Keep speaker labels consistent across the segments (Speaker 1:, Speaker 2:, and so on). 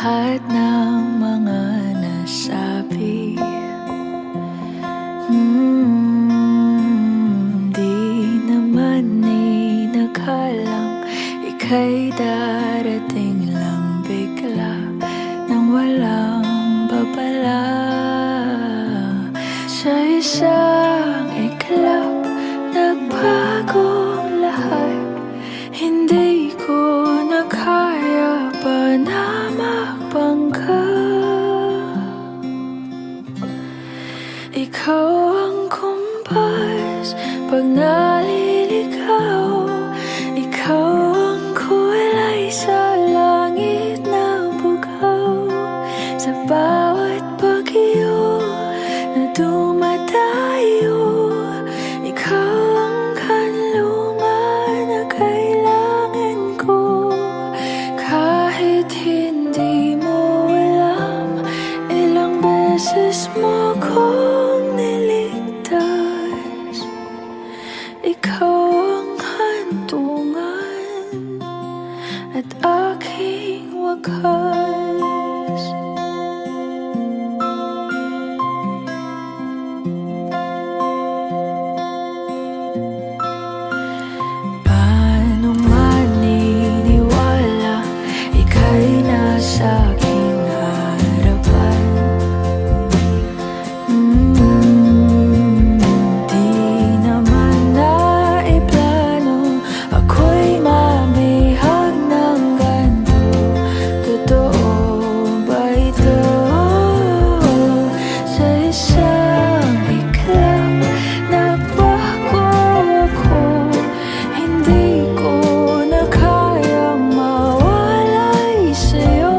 Speaker 1: lahat ng mga nasabi. Di naman inakalang ika'y darating lang bigla nang walang babala. Sa isang iglap, nagbagong lahat. Hindi ko na kaya pa na magbangga. Ikaw ang kumpas pag naliligaw. Ikaw ang kulay sa langit na bugaw. Sa bawat bagyo na dumadayo, ikaw ang kanlungan na kailangan ko. Kahit hindi mo alam, ilang beses mo kong niligtas. Ikaw ang hantungan at aking wakas. Paano maniniwala ika'y nasa aking harapan? Di naman naiplano ako'y mamihag ng ganito. Totoo ba ito? Sa isang iglap, nagbago ako. Hindi ko na kayang mawalay sa'yo.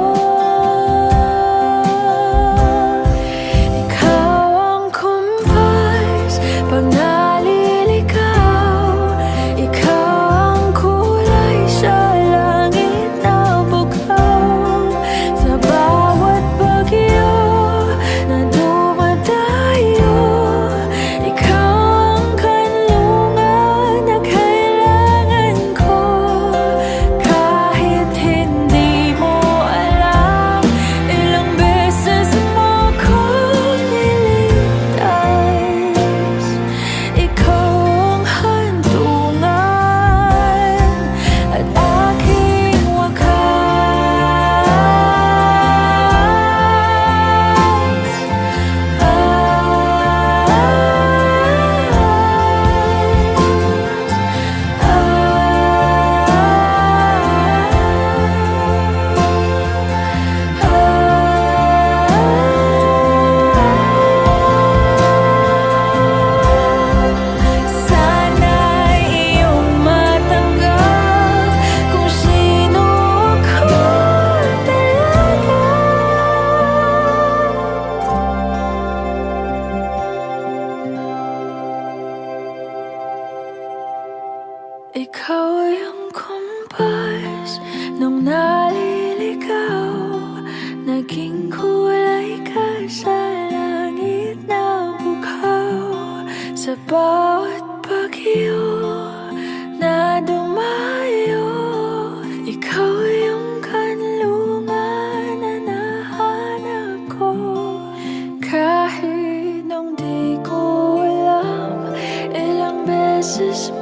Speaker 1: Ikaw ang kumpas pag naliligaw. Ikaw ang kulay sa langit na bugaw. Sa bawat bagyo na dumadayo, ikaw ang kanlungan na kailangan ko. Kahit hindi mo alam, ilang beses mo kong niligtas. Ikaw ang hantungan at aking sana'y iyong matanggap kung sino ako talaga. Ikaw yung kumpas nung naliligaw. Naging kulay ka sa langit na bugaw. Sa bawat bagyo na dumayo, ikaw yung kanlungan na nahanap ko. Kahit nung di ko alam, ilang beses